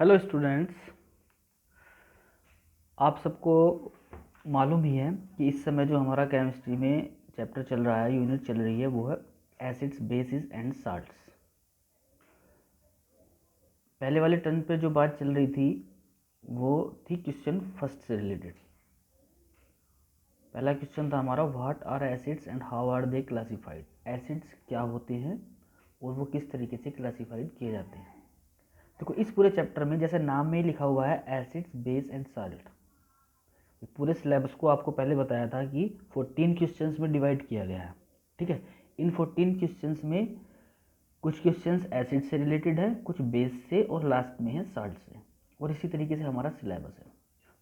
Hello students, आप सबको मालूम ही है कि इस समय जो हमारा केमिस्ट्री में चैप्टर चल रहा है, यूनिट चल रही है, वो है एसिड्स, बेसिस एंड साल्ट्स। पहले वाले टर्न पे जो बात चल रही थी वो थी क्वेश्चन फर्स्ट से रिलेटेड। पहला क्वेश्चन था हमारा, what are acids and how are they classified. Acids क्या होते हैं और वो किस तरीके से क्लासिफाइड किए जाते हैं। देखो, इस पूरे चैप्टर में जैसे नाम में ही लिखा हुआ है एसिड्स, बेस एंड साल्ट, पूरे सिलेबस को आपको पहले बताया था कि 14 क्वेश्चंस में डिवाइड किया गया है। ठीक है, इन 14 क्वेश्चंस में कुछ क्वेश्चंस एसिड से रिलेटेड है, कुछ बेस से, और लास्ट में है साल्ट से, और इसी तरीके से हमारा सिलेबस है।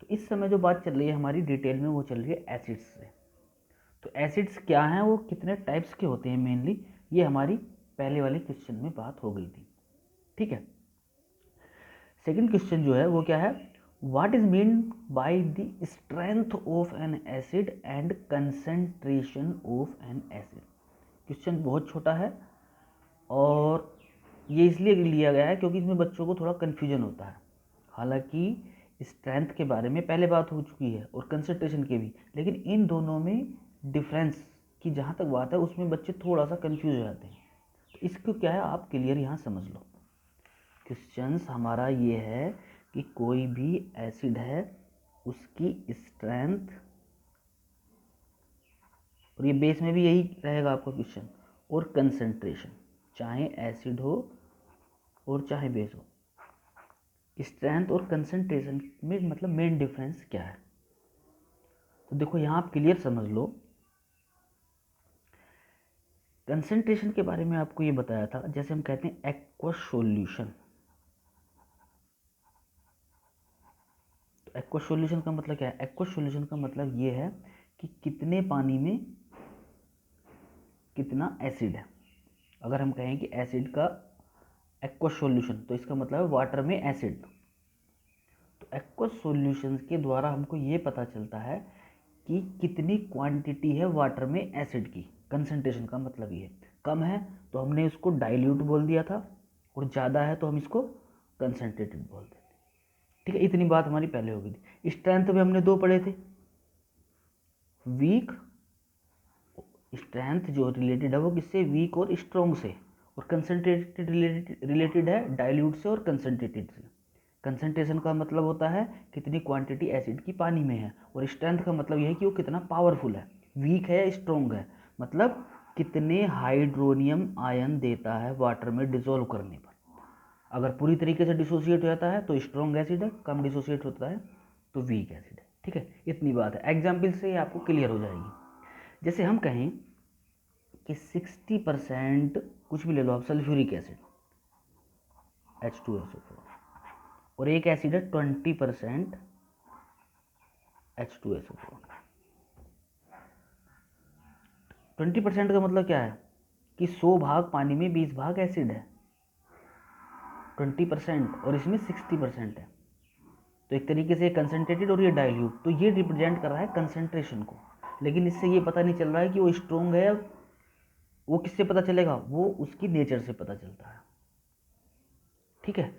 तो इस समय जो बात चल रही है हमारी डिटेल में, वो चल रही है एसिड्स से। तो एसिड्स क्या हैं, वो कितने टाइप्स के होते हैं मेनली, ये हमारी पहले वाले क्वेश्चन में बात हो गई थी। ठीक है, सेकेंड क्वेश्चन जो है वो क्या है, what is mean by the strength of N acid and concentration of N acid. Question बहुत छोटा है और ये इसलिए लिया गया है क्योंकि इसमें बच्चों को थोड़ा कन्फ्यूजन होता है। हालांकि स्ट्रेंथ के बारे में पहले बात हो चुकी है और कंसंट्रेशन के भी, लेकिन इन दोनों में डिफरेंस की जहाँ तक बात है उसमें बच्चे थोड़ा सा कन्फ्यूज हो जाते हैं। तो इसको क्या है, आप क्लियर यहाँ समझ लो। क्वेश्चंस हमारा ये है कि कोई भी एसिड है उसकी स्ट्रेंथ, और ये बेस में भी यही रहेगा आपका क्वेश्चन, और कंसंट्रेशन, चाहे एसिड हो और चाहे बेस हो, स्ट्रेंथ और कंसंट्रेशन में मतलब मेन डिफरेंस क्या है। तो देखो यहाँ आप क्लियर समझ लो। कंसंट्रेशन के बारे में आपको ये बताया था, जैसे हम कहते हैं एक्वस सॉल्यूशन। तो एक्वस सॉल्यूशन का मतलब क्या है, एक्वस सॉल्यूशन का मतलब ये है कि कितने पानी में कितना एसिड है। अगर हम कहें कि एसिड का एक्वस सॉल्यूशन, तो इसका मतलब है वाटर में एसिड। तो एक्वस सॉल्यूशन के द्वारा हमको ये पता चलता है कि कितनी क्वांटिटी है वाटर में एसिड की। कंसंट्रेशन का मतलब ये है, कम है तो हमने इसको डाइल्यूट बोल दिया था, और ज़्यादा है तो हम इसको कंसंट्रेटेड बोलते थे। ठीक है, इतनी बात हमारी पहले हो गई थी। स्ट्रेंथ में हमने दो पढ़े थे, वीक। स्ट्रेंथ जो रिलेटेड है वो किससे, वीक और स्ट्रॉन्ग से, और कंसंट्रेटेड रिलेटेड है डाइल्यूट से और कंसंट्रेटेड से। कंसंट्रेशन का मतलब होता है कितनी क्वांटिटी एसिड की पानी में है, और स्ट्रेंथ का मतलब यह है कि वो कितना पावरफुल है, वीक है या स्ट्रॉन्ग है, मतलब कितने हाइड्रोनियम आयन देता है वाटर में डिसॉल्व करने पर। अगर पूरी तरीके से डिसोसिएट हो जाता है तो स्ट्रॉन्ग एसिड है, कम डिसोसिएट होता है तो वीक एसिड है। ठीक है, इतनी बात है, एग्जाम्पल से आपको क्लियर हो जाएगी। जैसे हम कहें कि 60% कुछ भी ले लो आप, सल्फ्यूरिक एसिड H2SO4, और एक एसिड है 20% H2SO4। 20% का मतलब क्या है कि 100 भाग पानी में 20 भाग एसिड है, 20%, और इसमें 60% है। तो एक तरीके से कंसनट्रेटेड और ये डाइल्यूट, तो ये रिप्रेजेंट कर रहा है कंसंट्रेशन को। लेकिन इससे ये पता नहीं चल रहा है कि वो स्ट्रोंग है, वो किससे पता चलेगा, वो उसकी नेचर से पता चलता है। ठीक है,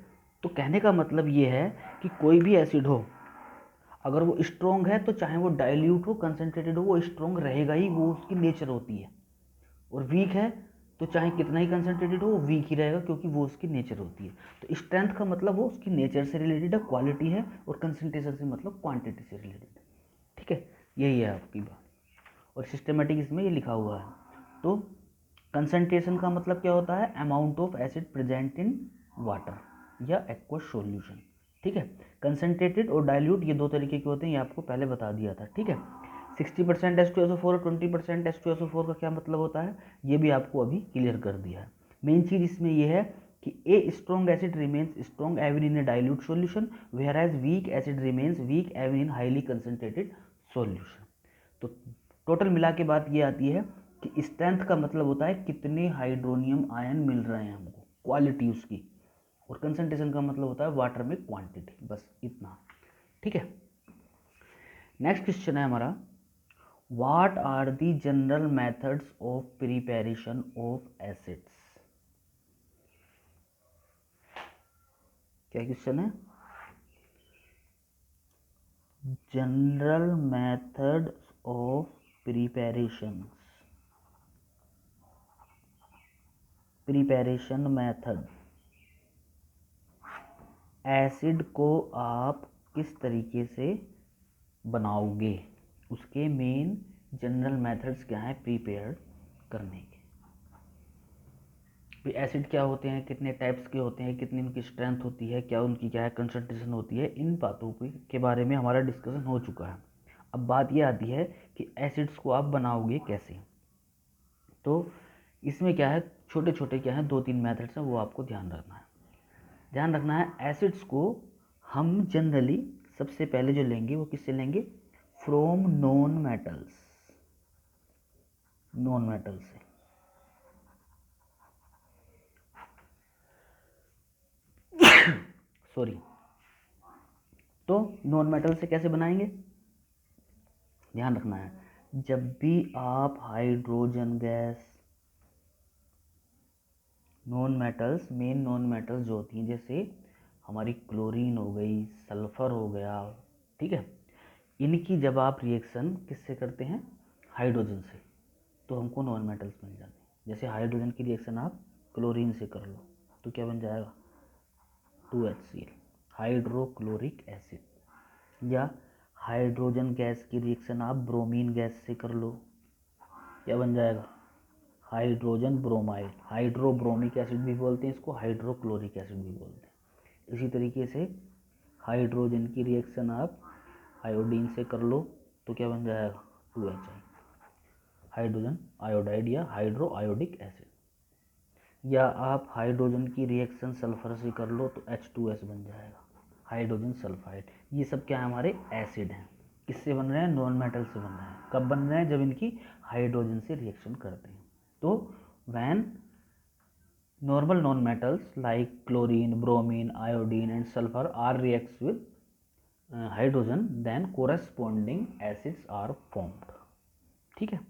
तो कहने का मतलब ये है कि कोई भी एसिड हो, अगर वो स्ट्रोंग है तो चाहे वो डाइल्यूट हो, कंसंट्रेटेड हो, वो स्ट्रोंग रहेगा ही, वो उसकी नेचर होती है। और वीक है तो चाहे कितना ही कंसंट्रेटेड हो वो वीक ही रहेगा, क्योंकि वो उसकी नेचर होती है। तो स्ट्रेंथ का मतलब वो उसकी नेचर से रिलेटेड है, क्वालिटी है, और कंसंट्रेशन से मतलब क्वांटिटी से रिलेटेड है। ठीक है, यही है आपकी बात, और सिस्टमेटिक इसमें ये लिखा हुआ है। तो कंसंट्रेशन का मतलब क्या होता है, amount of acid present in water या एक्वस सॉल्यूशन। ठीक है, कंसंट्रेटेड और डाइल्यूट ये दो तरीके के होते हैं, ये आपको पहले बता दिया था। ठीक है, 60% H2SO4 और 20% H2SO4 का क्या मतलब होता है, ये भी आपको अभी क्लियर कर दिया है। मेन चीज़ इसमें यह है कि a strong acid remains strong even in a dilute solution, whereas weak acid remains weak even in highly concentrated solution. तो टोटल मिला के बात ये आती है कि स्ट्रेंथ का मतलब होता है कितने हाइड्रोनियम आयन मिल रहे हैं हमको, क्वालिटी उसकी, और कंसंट्रेशन का मतलब होता है वाटर में क्वांटिटी, बस इतना। ठीक है, नेक्स्ट क्वेश्चन है हमारा, what are the general methods of preparation of acids. क्या क्वेश्चन है, general method of preparation method, acid को आप किस तरीके से बनाओगे, उसके मेन जनरल मेथड्स क्या हैं प्रिपेयर करने के। भी एसिड क्या होते हैं, कितने टाइप्स के होते हैं, कितनी उनकी स्ट्रेंथ होती है, क्या उनकी क्या है कंसंट्रेशन होती है, इन बातों के बारे में हमारा डिस्कशन हो चुका है। अब बात ये आती है कि एसिड्स को आप बनाओगे कैसे। तो इसमें क्या है, छोटे छोटे क्या है, 2-3 मेथड्स हैं, वो आपको ध्यान रखना है। एसिड्स को हम जनरली सबसे पहले जो लेंगे वो किससे लेंगे, फ्रॉम नॉन मेटल्स से। सॉरी, तो नॉन मेटल से कैसे बनाएंगे, ध्यान रखना है। जब भी आप hydrogen gas, non metals, main non metals जो होती हैं, जैसे हमारी क्लोरीन हो गई, सल्फर हो गया, ठीक है, इनकी जब आप रिएक्शन किससे करते हैं, हाइड्रोजन से, तो हमको नॉन मेटल्स मिल जाते हैं। जैसे हाइड्रोजन की रिएक्शन आप क्लोरीन से कर लो तो क्या बन जाएगा, 2HCl, हाइड्रोक्लोरिक एसिड। या हाइड्रोजन गैस की रिएक्शन आप ब्रोमीन गैस से कर लो, क्या बन जाएगा, हाइड्रोजन ब्रोमाइड, हाइड्रोब्रोमिक एसिड भी बोलते हैं इसको, हाइड्रोक्लोरिक एसिड भी बोलते हैं। इसी तरीके से हाइड्रोजन की रिएक्शन आप आयोडीन से कर लो तो क्या बन जाएगा, 2HI, हाइड्रोजन आयोडाइड या हाइड्रो आयोडिक एसिड। या आप हाइड्रोजन की रिएक्शन सल्फर से कर लो तो H2S बन जाएगा, हाइड्रोजन सल्फाइड। ये सब क्या है, हमारे एसिड हैं। किससे बन रहे हैं, नॉन मेटल से बन रहे हैं। कब बन रहे हैं, जब इनकी हाइड्रोजन से रिएक्शन करते हैं। तो when normal non-metals like chlorine, bromine, iodine and sulfur are reacts with hydrogen, then corresponding acids are formed। ठीक है,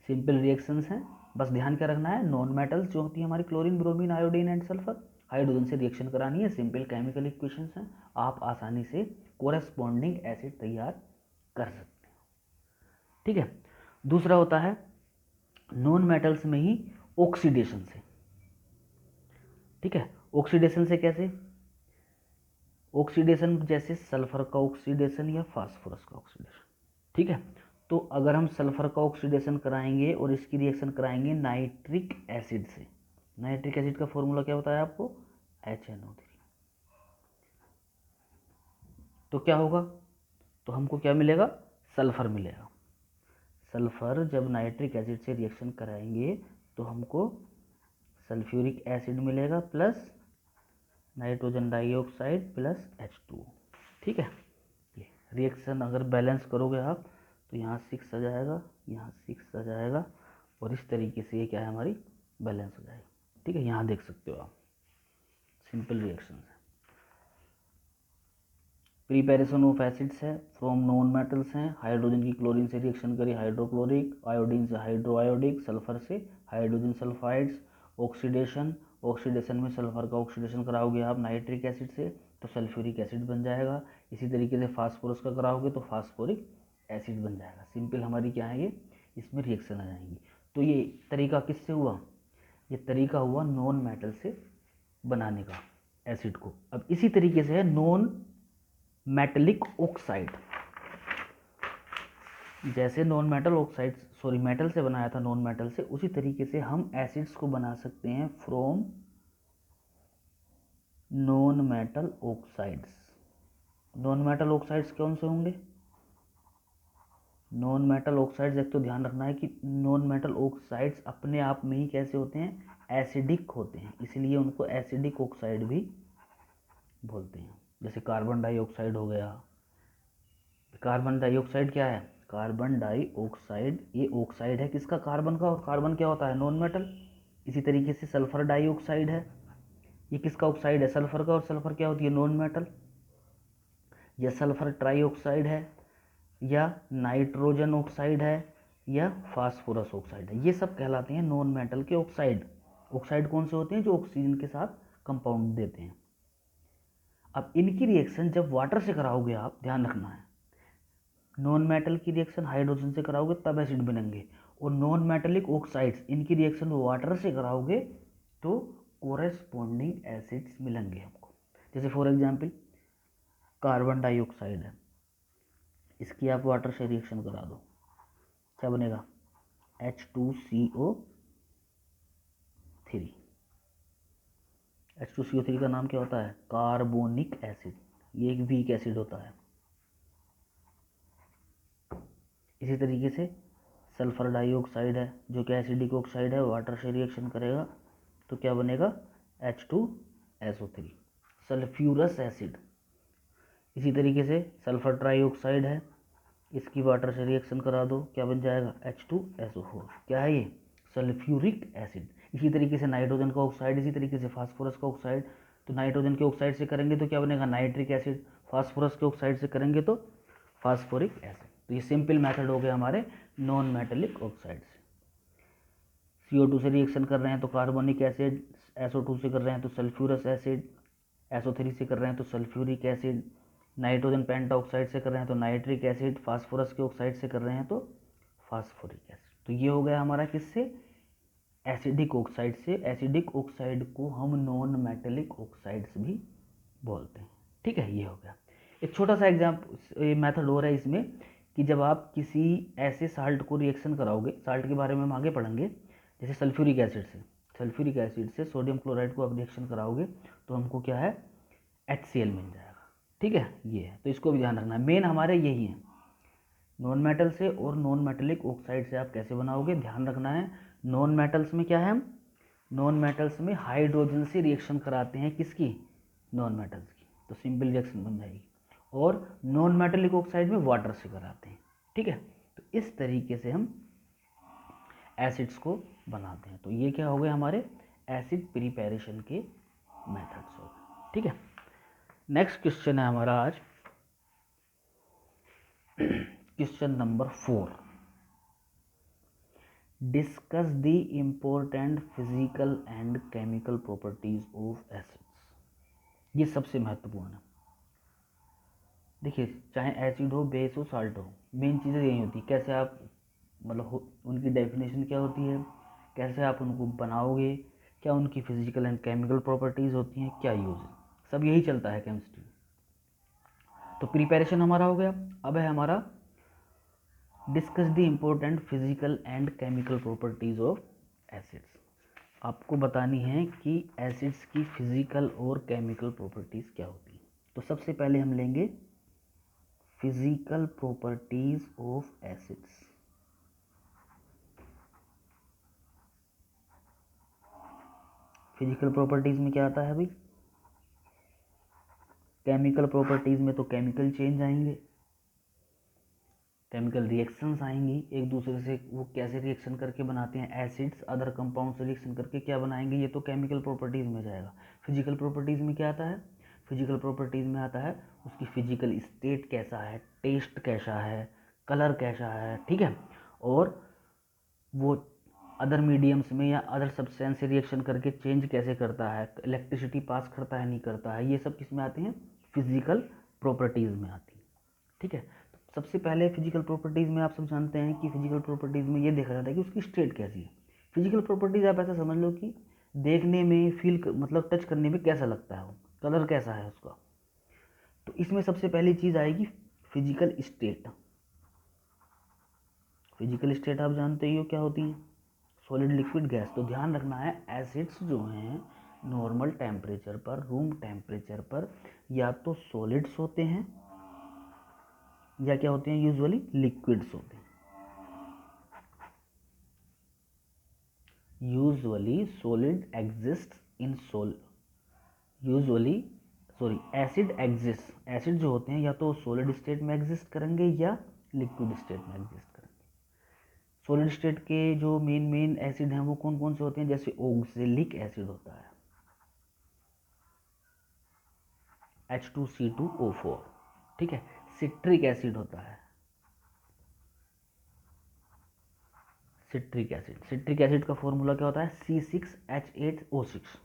सिंपल रिएक्शंस हैं, बस ध्यान क्या रखना है, नॉन मेटल्स जो होती है हमारी chlorine, bromine, iodine and sulphur, hydrogen से रिएक्शन करानी है, सिंपल केमिकल इक्वेशंस हैं, आप आसानी से कोरेस्पॉन्डिंग एसिड तैयार कर सकते हैं। ठीक है, दूसरा होता है नॉन मेटल्स में ही ऑक्सीडेशन से। ठीक है, ऑक्सीडेशन से कैसे, ऑक्सीडेशन जैसे सल्फर का ऑक्सीडेशन या फास्फोरस का ऑक्सीडेशन। ठीक है, तो अगर हम सल्फर का ऑक्सीडेशन कराएंगे और इसकी रिएक्शन कराएंगे नाइट्रिक एसिड से, नाइट्रिक एसिड का फॉर्मूला क्या बताया आपको, HNO3। तो क्या होगा, तो हमको क्या मिलेगा, सल्फर मिलेगा। सल्फर जब नाइट्रिक एसिड से रिएक्शन कराएंगे तो हमको सल्फ्यूरिक एसिड मिलेगा plus nitrogen dioxide plus H2O। ठीक है, ये रिएक्शन अगर बैलेंस करोगे आप तो यहाँ 6 आ जाएगा, यहाँ 6 आ जाएगा, और इस तरीके से ये क्या है, हमारी बैलेंस हो जाएगी। ठीक है, यहाँ देख सकते हो आप, सिंपल रिएक्शन है। प्रिपेरेशन ऑफ एसिड्स है, फ्रॉम नॉन मेटल्स हैं, हाइड्रोजन की क्लोरीन से रिएक्शन करी हाइड्रोक्लोरिक, आयोडीन से हाइड्रो आयोडिक, सल्फर से हाइड्रोजन सल्फाइड्स, ऑक्सीडेशन, ऑक्सीडेशन में सल्फर का ऑक्सीडेशन कराओगे आप नाइट्रिक एसिड से तो सल्फ्यूरिक एसिड बन जाएगा। इसी तरीके से फास्फोरस का कराओगे तो फास्फोरिक एसिड बन जाएगा। सिंपल हमारी क्या है, ये इसमें रिएक्शन आ जाएंगी। तो ये तरीका किससे हुआ, ये तरीका हुआ नॉन मेटल से बनाने का एसिड को। अब इसी तरीके से है नॉन मेटलिक ऑक्साइड, जैसे non metal oxide sorry metal से बनाया था नॉन मेटल से, उसी तरीके से हम एसिड्स को बना सकते हैं from non metal oxides. Non metal oxides कौन से होंगे, नॉन मेटल ऑक्साइड्स, एक तो ध्यान रखना है कि नॉन मेटल ऑक्साइड्स अपने आप में ही कैसे होते हैं, एसिडिक होते हैं, इसलिए उनको एसिडिक ऑक्साइड भी बोलते हैं। जैसे कार्बन डाइऑक्साइड हो गया, कार्बन डाइऑक्साइड क्या है, कार्बन डाइऑक्साइड ये ऑक्साइड है किसका, कार्बन का, और कार्बन क्या होता है, नॉन मेटल। इसी तरीके से सल्फर डाइऑक्साइड है, ये किसका ऑक्साइड है, सल्फर का, और सल्फर क्या होती है, नॉन मेटल। या सल्फर ट्राइऑक्साइड है, या नाइट्रोजन ऑक्साइड है, या फास्फोरस ऑक्साइड है, ये सब कहलाते हैं नॉन मेटल के ऑक्साइड। ऑक्साइड कौन से होते हैं, जो ऑक्सीजन के साथ कंपाउंड देते हैं। अब इनकी रिएक्शन जब वाटर से कराओगे आप, ध्यान रखना है, नॉन मेटल की रिएक्शन हाइड्रोजन से कराओगे तब एसिड बनेंगे, और नॉन मेटेलिक ऑक्साइड्स इनकी रिएक्शन वाटर से कराओगे तो कोरेस्पॉन्डिंग एसिड्स मिलेंगे हमको। जैसे फॉर एग्जांपल कार्बन डाइऑक्साइड है, इसकी आप वाटर से रिएक्शन करा दो, क्या बनेगा, H2CO3। H2CO3 का नाम क्या होता है, कार्बोनिक एसिड, ये एक वीक एसिड होता है। इसी तरीके से सल्फर डाइऑक्साइड है जो कि एसिडिक ऑक्साइड है, वाटर से रिएक्शन करेगा तो क्या बनेगा, H2SO3, सल्फ्यूरस एसिड। इसी तरीके से सल्फर ट्राइऑक्साइड है, इसकी वाटर से रिएक्शन करा दो, क्या बन जाएगा, H2SO4। क्या है ये, सल्फ्यूरिक एसिड। इसी तरीके से नाइट्रोजन का ऑक्साइड, इसी तरीके से फास्फोरस का ऑक्साइड, तो नाइट्रोजन के ऑक्साइड से करेंगे तो क्या बनेगा, नाइट्रिक एसिड, फास्फोरस के ऑक्साइड से करेंगे तो फास्फोरिक एसिड। तो ये सिंपल मेथड हो गया हमारे नॉन मेटेलिक ऑक्साइड से। CO2 से रिएक्शन कर रहे हैं तो कार्बोनिक एसिड, SO2 से कर रहे हैं तो सल्फ्यूरस एसिड, SO3 से कर रहे हैं तो सल्फ्यूरिक एसिड, नाइट्रोजन पेंटाऑक्साइड से कर रहे हैं तो नाइट्रिक एसिड, फास्फोरस के ऑक्साइड से कर रहे हैं तो फास्फोरिक एसिड। तो ये हो गया हमारा किससे, एसिडिक ऑक्साइड से। एसिडिक ऑक्साइड को हम नॉन मेटेलिक ऑक्साइड्स भी बोलते हैं। ठीक है, ये हो गया। एक छोटा सा एग्जाम्पल मेथड हो रहा है इसमें कि जब आप किसी ऐसे साल्ट को रिएक्शन कराओगे, साल्ट के बारे में हम आगे पढ़ेंगे, जैसे सल्फ्यूरिक एसिड से सोडियम क्लोराइड को आप रिएक्शन कराओगे तो हमको क्या है, HCl मिल जाएगा। ठीक है, ये है, तो इसको भी ध्यान रखना है। मेन हमारे यही है, नॉन मेटल से और नॉन मेटेलिक ऑक्साइड से आप कैसे बनाओगे, ध्यान रखना है। नॉन मेटल्स में क्या है, हम नॉन मेटल्स में हाइड्रोजन से रिएक्शन कराते हैं, किसकी, नॉन मेटल्स की, तो सिंपल रिएक्शन बन जाएगी। और नॉन मेटेलिक ऑक्साइड में वाटर से कराते हैं। ठीक है, तो इस तरीके से हम एसिड्स को बनाते हैं। तो ये क्या हो गए हमारे एसिड प्रिपरेशन के मेथड्स हो गए। ठीक है, नेक्स्ट क्वेश्चन है हमारा आज question number 4, discuss the important physical and chemical properties of acids. ये सबसे महत्वपूर्ण है। देखिए, चाहे एसिड हो, बेस हो, साल्ट हो, मेन चीज़ें यही होती है, कैसे आप मतलब उनकी डेफिनेशन क्या होती है, कैसे आप उनको बनाओगे, क्या उनकी फिजिकल एंड केमिकल प्रॉपर्टीज़ होती हैं, क्या यूज़ है, सब यही चलता है केमिस्ट्री। तो प्रिपरेशन हमारा हो गया। अब है हमारा discuss the important physical and chemical properties of acids. आपको बतानी है कि एसिड्स की फिजिकल और केमिकल प्रॉपर्टीज़ क्या होती हैं। तो सबसे पहले हम लेंगे physical properties of acids. Physical properties में क्या आता है भाई, केमिकल प्रॉपर्टीज़ में तो केमिकल चेंज आएंगे, केमिकल रिएक्शंस आएंगी एक दूसरे से, वो कैसे रिएक्शन करके बनाते हैं, एसिड्स अदर कंपाउंड से रिएक्शन करके क्या बनाएंगे, ये तो केमिकल प्रॉपर्टीज़ में जाएगा। फिजिकल प्रॉपर्टीज़ में क्या आता है, फिजिकल प्रॉपर्टीज़ में आता है उसकी फिजिकल स्टेट कैसा है, टेस्ट कैसा है, कलर कैसा है। ठीक है, और वो अदर मीडियम्स में या अदर सब्सटेंस से रिएक्शन करके चेंज कैसे करता है, इलेक्ट्रिसिटी पास करता है नहीं करता है, ये सब किस में आते हैं, फिजिकल प्रॉपर्टीज़ में आती है। ठीक है, तो सबसे पहले फिजिकल प्रॉपर्टीज़ में आप सब जानते हैं कि फिजिकल प्रॉपर्टीज़ में ये देखा जाता है कि उसकी स्टेट कैसी है। फिजिकल प्रॉपर्टीज़ आप ऐसा समझ लो कि देखने में, फील मतलब टच करने में कैसा लगता है, वो कलर कैसा है उसका। तो इसमें सबसे पहली चीज़ आएगी फिजिकल स्टेट। फिजिकल स्टेट आप जानते ही हो क्या होती है, सॉलिड, लिक्विड, गैस। तो ध्यान रखना है, एसिड्स जो हैं नॉर्मल टेम्परेचर पर, रूम टेम्परेचर पर या तो सॉलिड्स होते हैं या क्या होते हैं, यूजुअली लिक्विड्स होते हैं। Usually solid exist in acid exist, acid जो होते हैं या तो सॉलिड स्टेट में एग्जिस्ट करेंगे या लिक्विड स्टेट में एग्जिस्ट करेंगे। सॉलिड स्टेट के जो मेन एसिड हैं वो कौन कौन से होते हैं, जैसे ऑक्जेलिक एसिड होता है, H2C2O4। ठीक है, सिट्रिक एसिड होता है, सिट्रिक एसिड का फॉर्मूला क्या होता है, C6H8O6।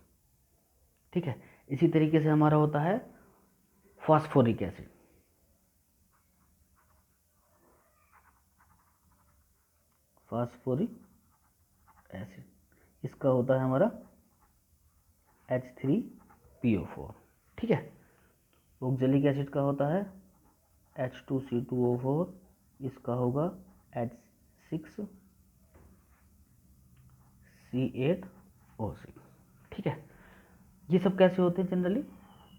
ठीक है, इसी तरीके से हमारा होता है फास्फोरिक एसिड, फास्फोरिक एसिड, इसका होता है हमारा H3PO4, ठीक है। ऑक्जेलिक एसिड का होता है H2C2O4, इसका होगा H6C8O6, ठीक है। ये सब कैसे होते हैं जनरली,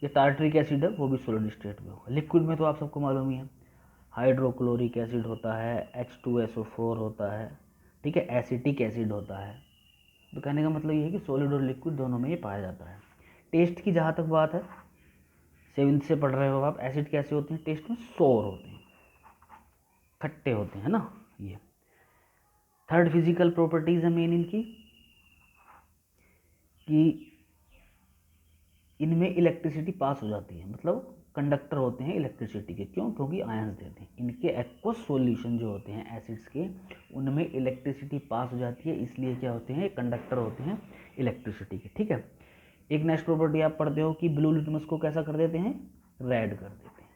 ये टार्टरिक एसिड है, वो भी सॉलिड स्टेट में होगा। लिक्विड में तो आप सबको मालूम ही है, हाइड्रोक्लोरिक एसिड होता है, H2SO4 होता है, ठीक है, एसिटिक एसिड होता है। तो कहने का मतलब ये है कि सॉलिड और लिक्विड दोनों में ये पाया जाता है। टेस्ट की जहाँ तक बात है, 7th से पढ़ रहे हो आप, एसिड कैसे होते हैं टेस्ट में, सोर होते हैं, खट्टे होते हैं ना। ये थर्ड फिजिकल प्रॉपर्टीज है मेन इनकी, कि इनमें इलेक्ट्रिसिटी पास हो जाती है, मतलब कंडक्टर होते हैं इलेक्ट्रिसिटी के। क्यों? क्योंकि आयंस देते हैं। इनके एक्वस सॉल्यूशन जो होते हैं एसिड्स के, उनमें इलेक्ट्रिसिटी पास हो जाती है, इसलिए क्या होते हैं, कंडक्टर होते हैं इलेक्ट्रिसिटी के, ठीक है। एक नेक्स्ट प्रॉपर्टी आप पढ़ते हो कि ब्लू लिटमस को कैसा कर देते हैं, रेड कर देते हैं।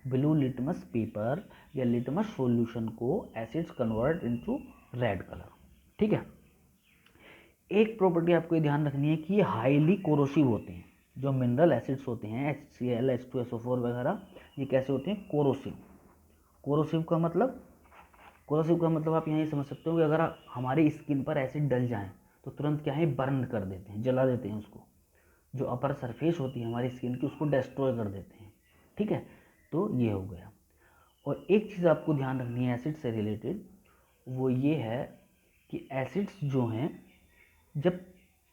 ब्लू लिटमस पेपर या लिटमस सॉल्यूशन को acids convert into red colour, ठीक है। एक प्रॉपर्टी आपको ये ध्यान रखनी है कि ये हाईली कोरोसिव होते हैं। जो मिनरल एसिड्स होते हैं HCl, H2SO4 वगैरह, ये कैसे होते हैं, कोरोसिव। कोरोसिव का मतलब आप यहाँ ये समझ सकते हो कि अगर हमारी स्किन पर एसिड डल जाए तो तुरंत क्या है, बर्न कर देते हैं, जला देते हैं उसको। जो अपर सरफेस होती है हमारी स्किन की, उसको डिस्ट्रॉय कर देते हैं, ठीक है। तो ये हो गया। और एक चीज़ आपको ध्यान रखनी है एसिड से रिलेटेड, वो ये है कि एसिड्स जो हैं जब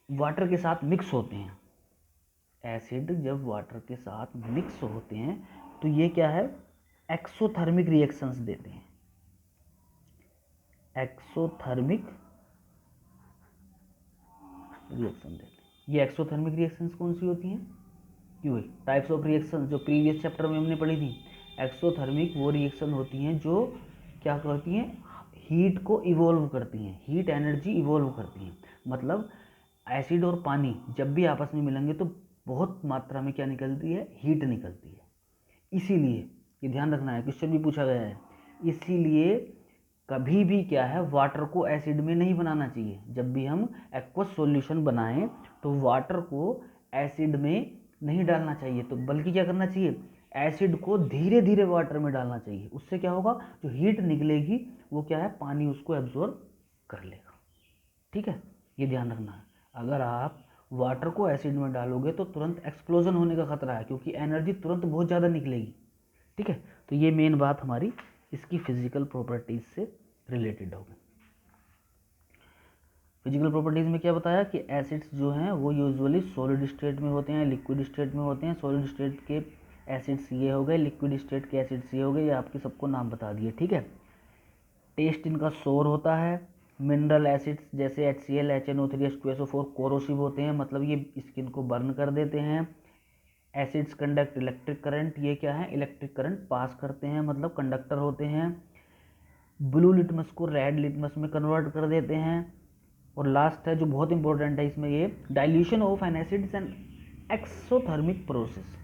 वाटर के साथ मिक्स होते हैं, एसिड जब वाटर के साथ मिक्स होते हैं तो ये क्या है, एक्सोथर्मिक रिएक्शंस देते हैं। एक्सोथर्मिक रिएक्शन देते हैं। ये एक्सोथर्मिक रिएक्शंस कौन सी होती हैं, क्यों टाइप्स ऑफ रिएक्शन जो प्रीवियस चैप्टर में हमने पढ़ी थी। एक्सोथर्मिक वो रिएक्शन होती हैं जो क्या करती हैं, हीट को इवोल्व करती हैं, हीट एनर्जी इवोल्व करती हैं। मतलब एसिड और पानी जब भी आपस में मिलेंगे तो बहुत मात्रा में क्या निकलती है, हीट निकलती है। इसीलिए ये ध्यान रखना है, क्वेश्चन भी पूछा गया है, इसीलिए कभी भी क्या है, वाटर को एसिड में नहीं बनाना चाहिए। जब भी हम एक्वस सॉल्यूशन बनाएं तो वाटर को एसिड में नहीं डालना चाहिए, तो बल्कि क्या करना चाहिए, एसिड को धीरे धीरे वाटर में डालना चाहिए। उससे क्या होगा, जो हीट निकलेगी वो क्या है, पानी उसको एब्जॉर्ब कर लेगा, ठीक है। ये ध्यान रखना है, अगर आप वाटर को एसिड में डालोगे तो तुरंत एक्सप्लोजन होने का खतरा है, क्योंकि एनर्जी तुरंत बहुत ज़्यादा निकलेगी, ठीक है। तो ये मेन बात हमारी इसकी फिजिकल प्रॉपर्टीज से रिलेटेड होगी। फिजिकल प्रॉपर्टीज में क्या बताया कि एसिड्स जो हैं वो यूजुअली सॉलिड स्टेट में होते हैं, लिक्विड स्टेट में होते हैं। सॉलिड स्टेट के एसिड्स ये हो गए, लिक्विड स्टेट के एसिड्स ये हो गए, ये आपके सबको नाम बता दिए, ठीक है। टेस्ट इनका सोर होता है। मिनरल एसिड्स जैसे HCl, HNO3, H2SO4 कोरोसिव होते हैं, मतलब ये स्किन को बर्न कर देते हैं। एसिड्स कंडक्ट इलेक्ट्रिक करंट, ये क्या है, इलेक्ट्रिक करंट पास करते हैं, मतलब कंडक्टर होते हैं। ब्लू लिटमस को रेड लिटमस में कन्वर्ट कर देते हैं। और लास्ट है जो बहुत इंपॉर्टेंट है इसमें, ये dilution of N acid is an exothermic process.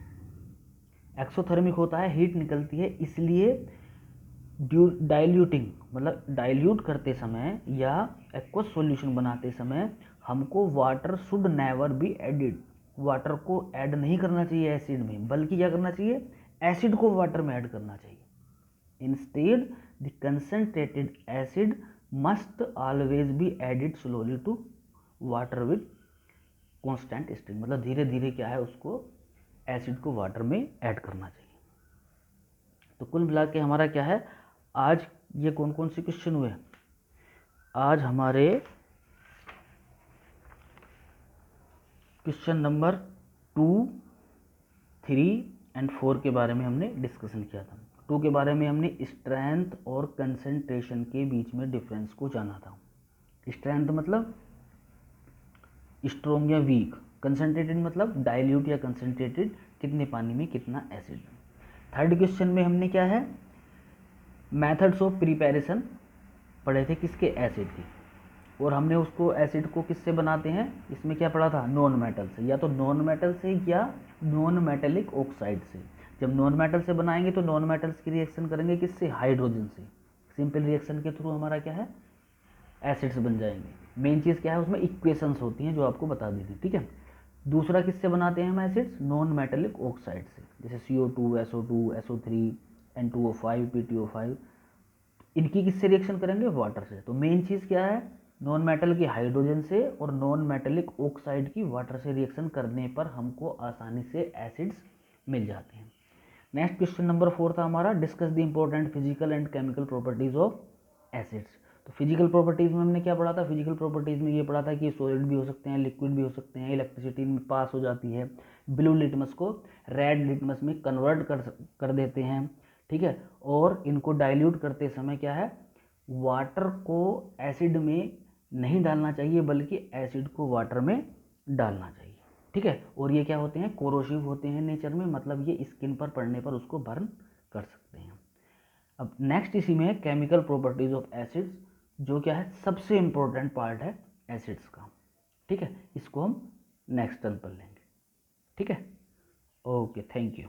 Exothermic होता है, हीट निकलती है, इसलिए डाइल्यूटिंग मतलब डाइल्यूट करते समय या एक्वस सॉल्यूशन बनाते समय हमको water should never be added, water को ऐड नहीं करना चाहिए एसिड में, बल्कि क्या करना चाहिए, एसिड को वाटर में ऐड करना चाहिए। Instead the concentrated acid must always be added slowly to water with constant stream, मतलब धीरे धीरे क्या है, उसको एसिड को वाटर में ऐड करना चाहिए। तो कुल मिला के हमारा क्या है, आज ये कौन कौन से क्वेश्चन हुए, आज हमारे क्वेश्चन नंबर 2, 3 एंड 4 के बारे में हमने डिस्कशन किया था। 2 के बारे में हमने स्ट्रेंथ और कंसंट्रेशन के बीच में डिफरेंस को जाना था। स्ट्रेंथ मतलब स्ट्रॉन्ग या वीक, कंसंट्रेटेड मतलब डाइल्यूट या कंसंट्रेटेड, कितने पानी में कितना एसिड। थर्ड क्वेश्चन में हमने क्या है, मेथड्स ऑफ प्रिपरेशन पढ़े थे, किसके, एसिड की। और हमने उसको एसिड को किससे बनाते हैं, इसमें क्या पढ़ा था, नॉन मेटल से, या तो नॉन मेटल से या नॉन मेटेलिक ऑक्साइड से। जब नॉन मेटल से बनाएंगे तो नॉन मेटल्स की रिएक्शन करेंगे किससे, हाइड्रोजन से। सिंपल रिएक्शन के थ्रू हमारा क्या है, एसिड्स बन जाएंगे। मेन चीज़ क्या है उसमें, इक्वेशंस होती हैं जो आपको बता दी थी, ठीक है। दूसरा किससे बनाते हैं हम एसिड्स, नॉन मेटेलिक ऑक्साइड से, जैसे CO2, SO2, SO3, N2O5, PTO5। इनकी किससे रिएक्शन करेंगे, वाटर से। तो मेन चीज़ क्या है, नॉन मेटल की हाइड्रोजन से और नॉन मेटेलिक ऑक्साइड की वाटर से रिएक्शन करने पर हमको आसानी से एसिड्स मिल जाते हैं। नेक्स्ट क्वेश्चन नंबर 4 था हमारा, discuss the important physical and chemical properties of acids. तो फिजिकल प्रॉपर्टीज में हमने क्या पढ़ा था, फिजिकल प्रॉपर्टीज में ये पढ़ा था कि सॉलिड भी हो सकते हैं, लिक्विड भी हो सकते हैं, इलेक्ट्रिसिटी में पास हो जाती है, ब्लू लिटमस को रेड लिटमस में कन्वर्ट कर देते हैं, ठीक है। और इनको डाइल्यूट करते समय क्या है, वाटर को एसिड में नहीं डालना चाहिए बल्कि एसिड को वाटर में डालना चाहिए, ठीक है। और ये क्या होते हैं, कोरोसिव होते हैं नेचर में, मतलब ये स्किन पर पड़ने पर उसको बर्न कर सकते हैं। अब नेक्स्ट इसी में है केमिकल प्रॉपर्टीज ऑफ एसिड्स, जो क्या है सबसे इंपॉर्टेंट पार्ट है एसिड्स का, ठीक है। इसको हम नेक्स्ट टर्न पर लेंगे, ठीक है। Okay, thank you.